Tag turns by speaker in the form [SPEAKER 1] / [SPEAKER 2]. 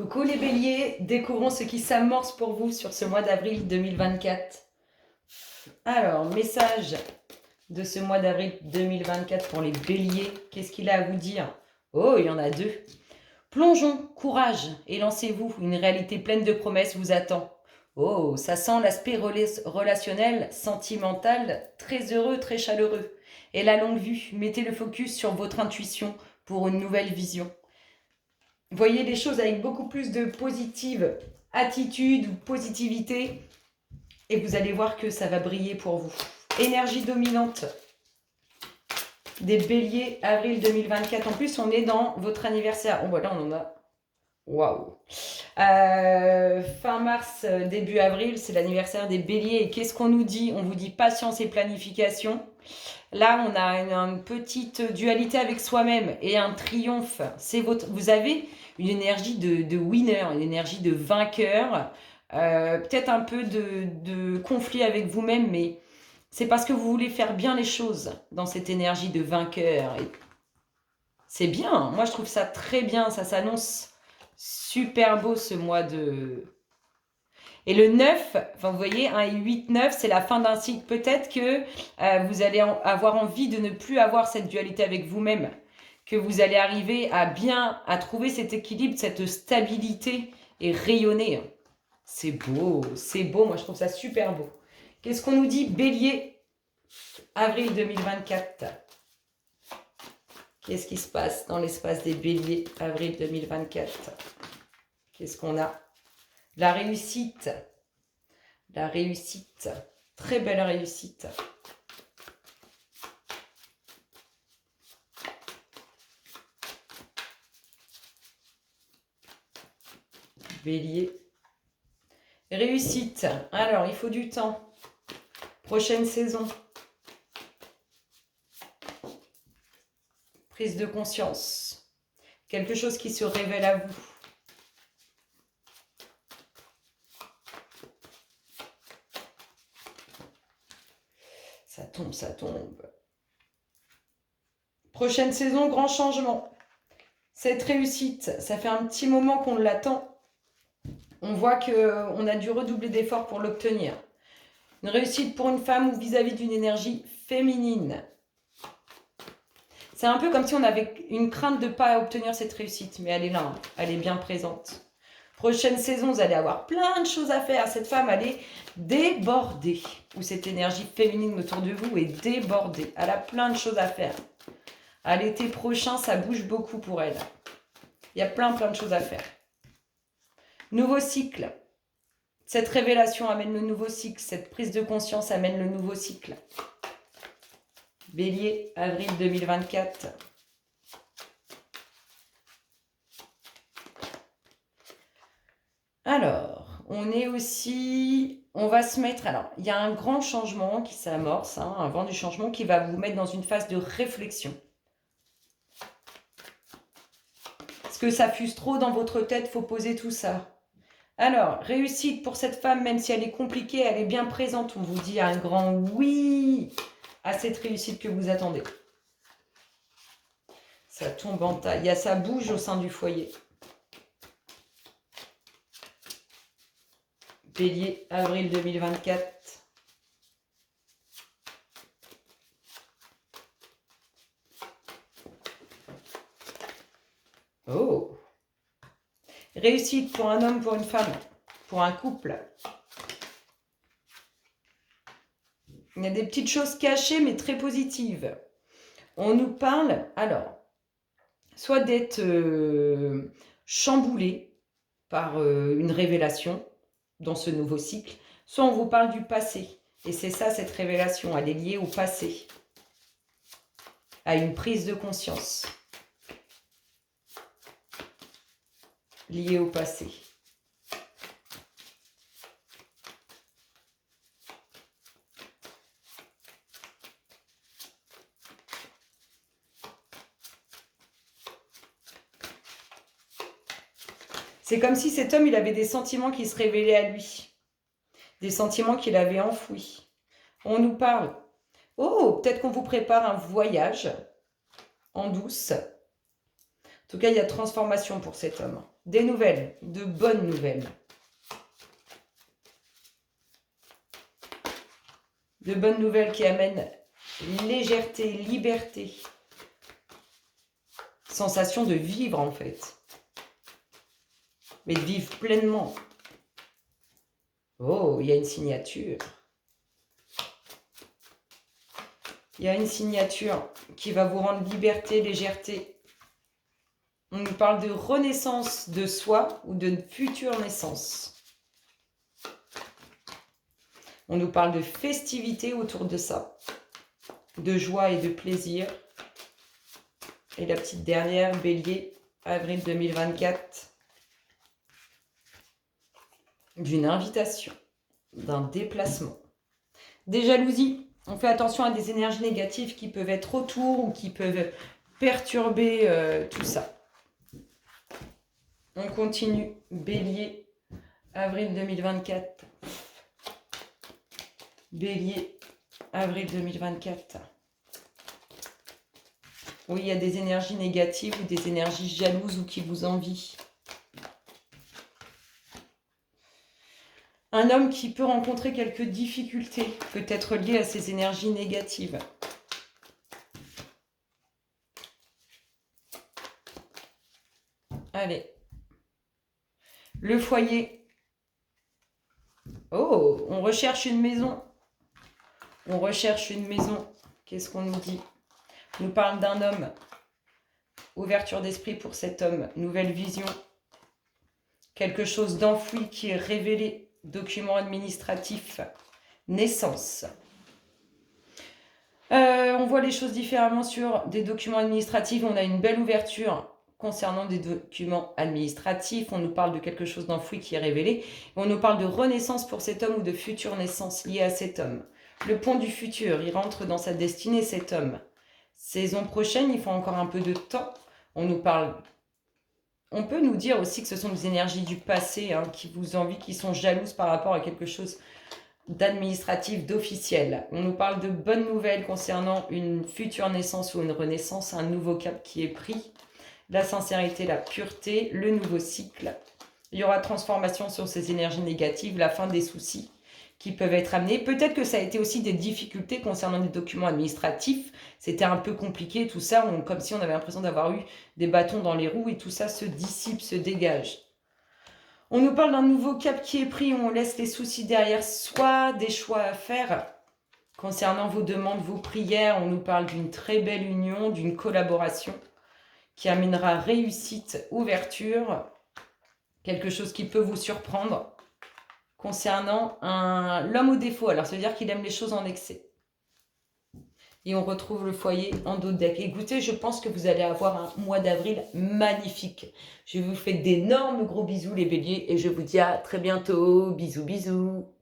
[SPEAKER 1] Coucou les béliers, découvrons ce qui s'amorce pour vous sur ce mois d'avril 2024. Alors, message de ce mois d'avril 2024 pour les béliers, qu'est-ce qu'il a à vous dire? Oh, il y en a deux. Plongeons, courage et lancez-vous, une réalité pleine de promesses vous attend. Oh, ça sent l'aspect relationnel, sentimental, très heureux, très chaleureux. Et la longue vue, mettez le focus sur votre intuition pour une nouvelle vision. Voyez les choses avec beaucoup plus de positive attitude ou positivité et vous allez voir que ça va briller pour vous. Énergie dominante des béliers, avril 2024. En plus, on est dans votre anniversaire. Oh, voilà, on en a. Waouh! Fin mars, début avril, c'est l'anniversaire des béliers. Et qu'est-ce qu'on nous dit? On vous dit patience et planification. Là, on a une petite dualité avec soi-même et un triomphe. Vous avez une énergie de winner, une énergie de vainqueur, peut-être un peu de conflit avec vous-même, mais c'est parce que vous voulez faire bien les choses dans cette énergie de vainqueur. Et c'est bien, moi je trouve ça très bien, ça s'annonce super beau ce mois de... Et le 9, enfin vous voyez, 1 et 8, 9, c'est la fin d'un cycle. Peut-être que vous allez avoir envie de ne plus avoir cette dualité avec vous-même, que vous allez arriver à trouver cet équilibre, cette stabilité et rayonner. C'est beau, moi je trouve ça super beau. Qu'est-ce qu'on nous dit, bélier, avril 2024? Qu'est-ce qui se passe dans l'espace des béliers, avril 2024? Qu'est-ce qu'on a? La réussite. La réussite. Très belle réussite. Bélier. Réussite. Alors, il faut du temps. Prochaine saison. Prise de conscience. Quelque chose qui se révèle à vous. Ça tombe, ça tombe. Prochaine saison, grand changement. Cette réussite, ça fait un petit moment qu'on l'attend. On voit qu'on a dû redoubler d'efforts pour l'obtenir. Une réussite pour une femme ou vis-à-vis d'une énergie féminine. C'est un peu comme si on avait une crainte de ne pas obtenir cette réussite, mais elle est là, elle est bien présente. Prochaine saison, vous allez avoir plein de choses à faire. Cette femme, elle est débordée. Ou cette énergie féminine autour de vous est débordée. Elle a plein de choses à faire. À l'été prochain, ça bouge beaucoup pour elle. Il y a plein de choses à faire. Nouveau cycle. Cette révélation amène le nouveau cycle. Cette prise de conscience amène le nouveau cycle. Bélier, avril 2024. Alors, on va se mettre... Alors, il y a un grand changement qui s'amorce, un vent du changement qui va vous mettre dans une phase de réflexion. Est-ce que ça fuse trop dans votre tête? Faut poser tout ça. Alors, réussite pour cette femme, même si elle est compliquée, elle est bien présente. On vous dit un grand oui à cette réussite que vous attendez. Ça tombe en taille. Ça bouge au sein du foyer. Bélier, avril 2024. Oh! Réussite pour un homme, pour une femme, pour un couple. Il y a des petites choses cachées, mais très positives. On nous parle, alors, soit d'être chamboulé par une révélation dans ce nouveau cycle, soit on vous parle du passé. Et c'est ça, cette révélation, elle est liée au passé, à une prise de conscience liée au passé. C'est comme si cet homme, il avait des sentiments qui se révélaient à lui. Des sentiments qu'il avait enfouis. On nous parle. Oh, peut-être qu'on vous prépare un voyage en douce. En tout cas, il y a transformation pour cet homme. Des nouvelles, de bonnes nouvelles. De bonnes nouvelles qui amènent légèreté, liberté. Sensation de vivre en fait. Mais de vivre pleinement. Oh, il y a une signature. Il y a une signature qui va vous rendre liberté, légèreté. On nous parle de renaissance de soi ou de future naissance. On nous parle de festivité autour de ça. De joie et de plaisir. Et la petite dernière, Bélier, avril 2024. D'une invitation, d'un déplacement. Des jalousies. On fait attention à des énergies négatives qui peuvent être autour ou qui peuvent perturber tout ça. On continue. Bélier, avril 2024. Bélier, avril 2024. Oui, il y a des énergies négatives ou des énergies jalouses ou qui vous envient. Un homme qui peut rencontrer quelques difficultés, peut-être liées à ces énergies négatives. Allez. Le foyer. Oh, on recherche une maison. On recherche une maison. Qu'est-ce qu'on nous dit? On nous parle d'un homme. Ouverture d'esprit pour cet homme. Nouvelle vision. Quelque chose d'enfoui qui est révélé. Document administratif. Naissance. On voit les choses différemment sur des documents administratifs. On a une belle ouverture concernant des documents administratifs. On nous parle de quelque chose d'enfoui qui est révélé. On nous parle de renaissance pour cet homme ou de future naissance liée à cet homme. Le pont du futur, il rentre dans sa destinée, cet homme. Saison prochaine, il faut encore un peu de temps. On nous parle... On peut nous dire aussi que ce sont des énergies du passé qui vous envient, qui sont jalouses par rapport à quelque chose d'administratif, d'officiel. On nous parle de bonnes nouvelles concernant une future naissance ou une renaissance, un nouveau cap qui est pris. La sincérité, la pureté, le nouveau cycle. Il y aura transformation sur ces énergies négatives, la fin des soucis qui peuvent être amenés. Peut-être que ça a été aussi des difficultés concernant des documents administratifs. C'était un peu compliqué, tout ça, comme si on avait l'impression d'avoir eu des bâtons dans les roues et tout ça se dissipe, se dégage. On nous parle d'un nouveau cap qui est pris, où on laisse les soucis derrière soi, des choix à faire. Concernant vos demandes, vos prières, on nous parle d'une très belle union, d'une collaboration qui amènera réussite, ouverture, quelque chose qui peut vous surprendre. Concernant l'homme au défaut, alors ça veut dire qu'il aime les choses en excès. Et on retrouve le foyer en dos de deck. Écoutez, je pense que vous allez avoir un mois d'avril magnifique. Je vous fais d'énormes gros bisous les béliers et je vous dis à très bientôt. Bisous, bisous.